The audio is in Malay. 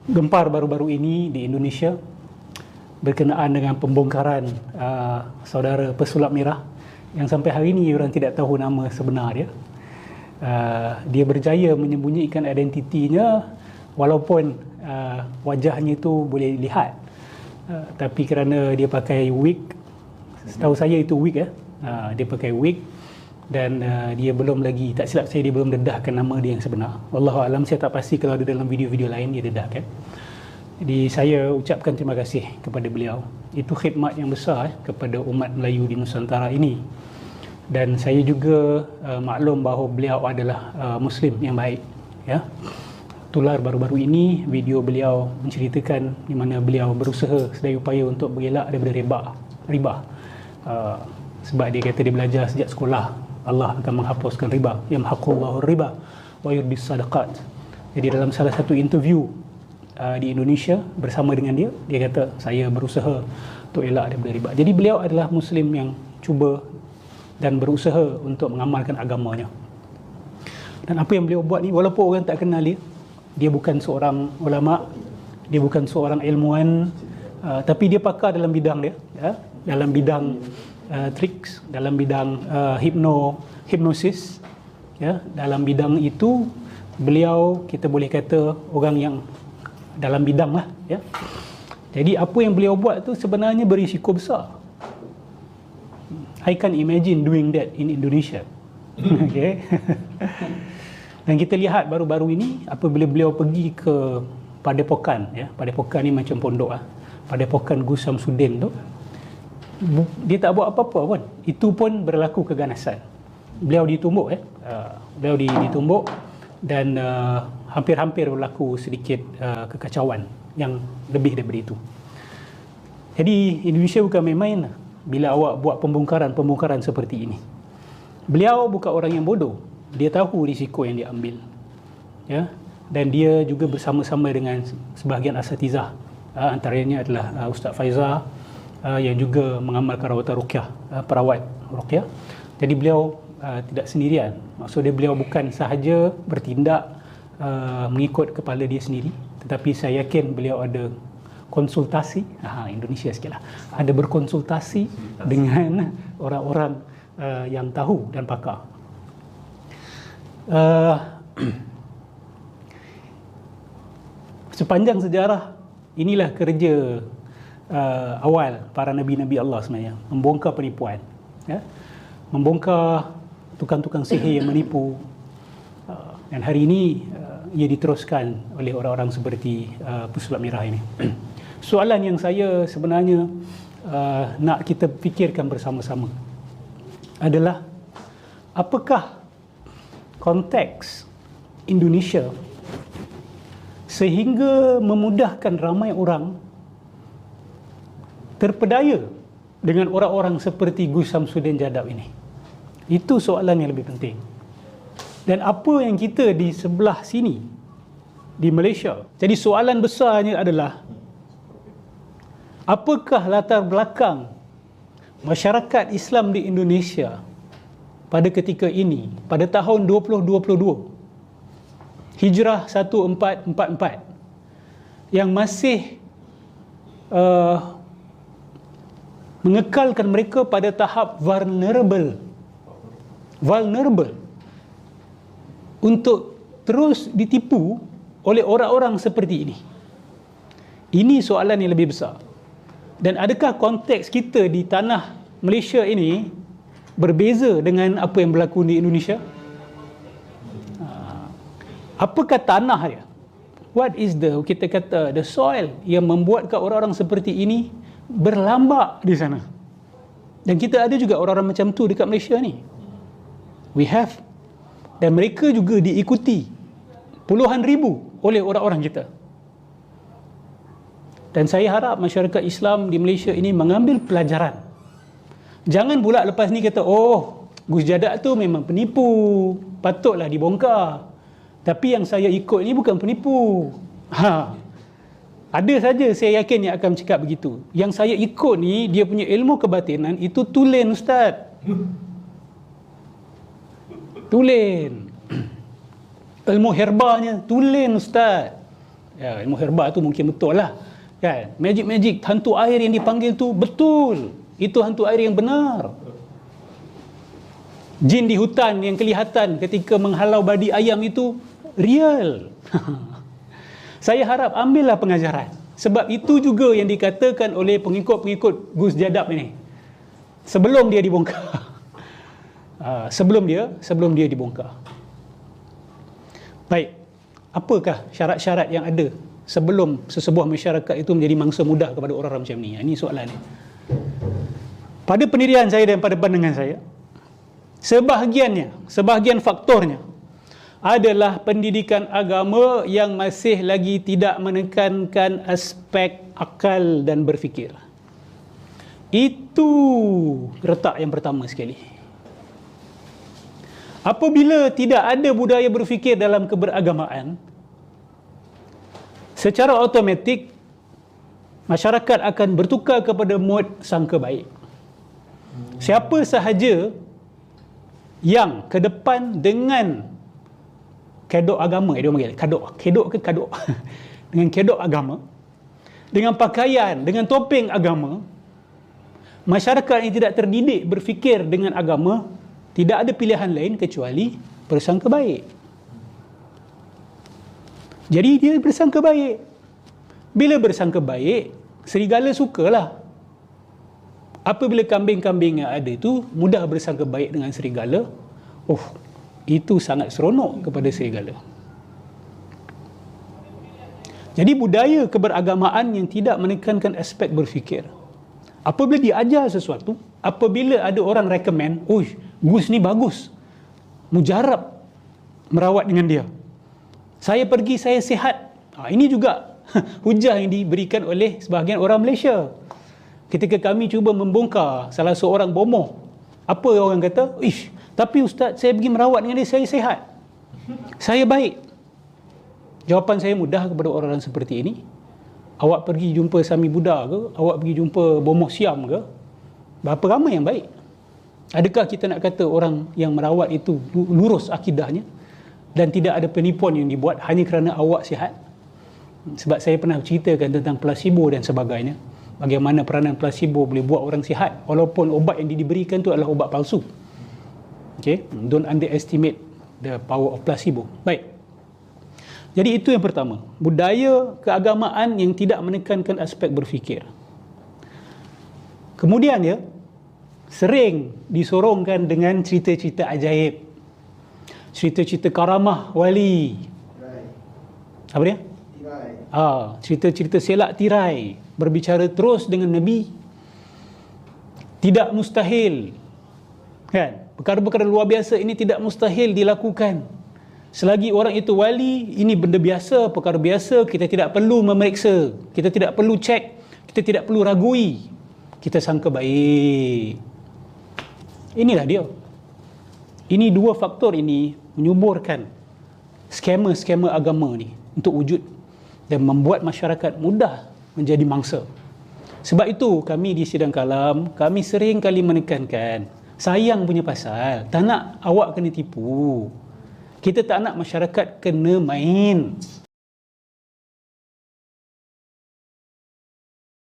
gempar baru-baru ini di Indonesia berkenaan dengan pembongkaran saudara pesulap merah yang sampai hari ini orang tidak tahu nama sebenar dia. Dia berjaya menyembunyikan identitinya walaupun wajahnya itu boleh dilihat, tapi kerana dia pakai wig, setahu saya itu wig dia pakai wig dan dia belum lagi, tak silap saya, dia belum dedahkan nama dia yang sebenar. Wallahualam, saya tak pasti kalau ada dalam video-video lain dia dedahkan. Jadi saya ucapkan terima kasih kepada beliau. Itu khidmat yang besar kepada umat Melayu di Nusantara ini. Dan saya juga maklum bahawa beliau adalah Muslim yang baik. Ya. Tular baru-baru ini video beliau menceritakan di mana beliau berusaha sedaya upaya untuk bergelak daripada riba. Sebab dia kata dia belajar sejak sekolah Allah akan menghapuskan riba, yamhaqullahu riba wa yurbis sadaqat. Jadi dalam salah satu interview di Indonesia bersama dengan dia kata saya berusaha untuk elak daripada riba. Jadi beliau adalah Muslim yang cuba dan berusaha untuk mengamalkan agamanya. Dan apa yang beliau buat ni, walaupun orang tak kenal dia bukan seorang ulama, dia bukan seorang ilmuwan, tapi dia pakar dalam bidang dia, ya, dalam bidang tricks, dalam bidang hipnosis, ya. Dalam bidang itu beliau, kita boleh kata orang yang dalam bidang lah, ya. Jadi apa yang beliau buat tu sebenarnya berisiko besar. I can't imagine doing that in Indonesia. Okay. Dan kita lihat baru-baru ini apabila beliau pergi ke Padepokan, ya. Padepokan ni macam pondok Padepokan Gus Samsudin tu, dia tak buat apa-apa pun. Itu pun berlaku keganasan. Beliau ditumbuk, beliau ditumbuk dan hampir-hampir berlaku sedikit kekacauan yang lebih daripada itu. Jadi Indonesia bukan main-main bila awak buat pembongkaran seperti ini. Beliau bukan orang yang bodoh. Dia tahu risiko yang dia ambil, ya. Dan dia juga bersama-sama dengan sebahagian asatizah, antaranya adalah Ustaz Faizal, yang juga mengamalkan rawatan ruqyah, perawat ruqyah. Jadi beliau tidak sendirian. Maksudnya beliau bukan sahaja bertindak mengikut kepala dia sendiri, tetapi saya yakin beliau ada konsultasi, Indonesia sikitlah, ada berkonsultasi dengan orang-orang yang tahu dan pakar. Sepanjang sejarah, inilah kerja awal para nabi-nabi Allah sebenarnya, membongkar penipuan, ya? Membongkar tukang-tukang sihir yang menipu, dan hari ini ia diteruskan oleh orang-orang seperti pesulap merah ini. Soalan yang saya sebenarnya nak kita fikirkan bersama-sama adalah, apakah konteks Indonesia sehingga memudahkan ramai orang terpedaya dengan orang-orang seperti Gus Samsudin Jadab ini? Itu soalan yang lebih penting. Dan apa yang kita di sebelah sini, di Malaysia, jadi soalan besarnya adalah, apakah latar belakang masyarakat Islam di Indonesia pada ketika ini, pada tahun 2022, Hijrah 1444, yang masih mengekalkan mereka pada tahap vulnerable untuk terus ditipu oleh orang-orang seperti ini. Ini soalan yang lebih besar. Dan adakah konteks kita di tanah Malaysia ini berbeza dengan apa yang berlaku di Indonesia? Apakah tanah dia? What is kita kata, the soil yang membuatkan orang-orang seperti ini berlambak di sana? Dan kita ada juga orang-orang macam tu dekat Malaysia ni. We have. Dan mereka juga diikuti puluhan ribu oleh orang-orang kita. Dan saya harap masyarakat Islam di Malaysia ini mengambil pelajaran. Jangan pula lepas ni kata, oh, Gus Jadab tu memang penipu, patutlah dibongkar. Tapi yang saya ikut ni bukan penipu. Ada saja saya yakin yang akan cakap begitu. Yang saya ikut ni, dia punya ilmu kebatinan itu tulen, Ustaz. Tulen. Ilmu herbanya tulen, Ustaz. Ya, ilmu herbal tu mungkin betul lah. Kan? Magic, hantu air yang dipanggil tu betul. Itu hantu air yang benar. Jin di hutan yang kelihatan ketika menghalau badi ayam itu real. Saya harap ambillah pengajaran. Sebab itu juga yang dikatakan oleh pengikut-pengikut Gus Jadab ini. Sebelum dia dibongkar. Sebelum dia dibongkar. Baik. Apakah syarat-syarat yang ada sebelum sesebuah masyarakat itu menjadi mangsa mudah kepada orang-orang macam ni? Ini soalan ni. Pada pendirian saya dan pada pandangan saya, sebahagian faktornya adalah pendidikan agama yang masih lagi tidak menekankan aspek akal dan berfikir. Itu retak yang pertama sekali. Apabila tidak ada budaya berfikir dalam keberagamaan, secara automatik masyarakat akan bertukar kepada mod sangka baik. Siapa sahaja yang ke depan dengan kedok agama, dia panggil kedok dengan kedok agama, dengan pakaian, dengan topeng agama, masyarakat yang tidak terdidik berfikir dengan agama, tidak ada pilihan lain kecuali bersangka baik. Jadi dia bersangka baik. Bila bersangka baik, serigala sukalah. Apabila kambing-kambing yang ada itu mudah bersangka baik dengan serigala, itu sangat seronok kepada serigala. Jadi budaya keberagamaan yang tidak menekankan aspek berfikir. Apabila diajar sesuatu, apabila ada orang recommend, Gus ni bagus, mujarab merawat dengan dia, saya pergi, saya sihat. Ini juga hujah yang diberikan oleh sebahagian orang Malaysia. Ketika kami cuba membongkar salah seorang bomoh, apa orang kata? Tapi ustaz, saya pergi merawat dengan dia, saya sihat, saya baik. Jawapan saya mudah kepada orang-orang seperti ini. Awak pergi jumpa Sami Buddha ke? Awak pergi jumpa bomoh Siam ke? Berapa ramai yang baik? Adakah kita nak kata orang yang merawat itu lurus akidahnya dan tidak ada penipuan yang dibuat hanya kerana awak sihat? Sebab saya pernah ceritakan tentang placebo dan sebagainya. Bagaimana peranan placebo boleh buat orang sihat walaupun obat yang diberikan itu adalah obat palsu. Okay? Don't underestimate the power of placebo. Baik. Jadi itu yang pertama. Budaya keagamaan yang tidak menekankan aspek berfikir. Kemudian sering disorongkan dengan cerita-cerita ajaib. Cerita-cerita karamah wali. Apa dia? Cerita-cerita selak tirai. Berbicara terus dengan Nabi. Tidak mustahil. Kan? Perkara-perkara luar biasa ini tidak mustahil dilakukan. Selagi orang itu wali, ini benda biasa, perkara biasa, kita tidak perlu memeriksa, kita tidak perlu cek, kita tidak perlu ragui, kita sangka baik. Inilah dia. Ini dua faktor ini menyuburkan skema-skema agama ni untuk wujud dan membuat masyarakat mudah menjadi mangsa. Sebab itu kami di Sidang Kalam, kami sering kali menekankan, sayang punya pasal, tak nak awak kena tipu. Kita tak nak masyarakat kena main.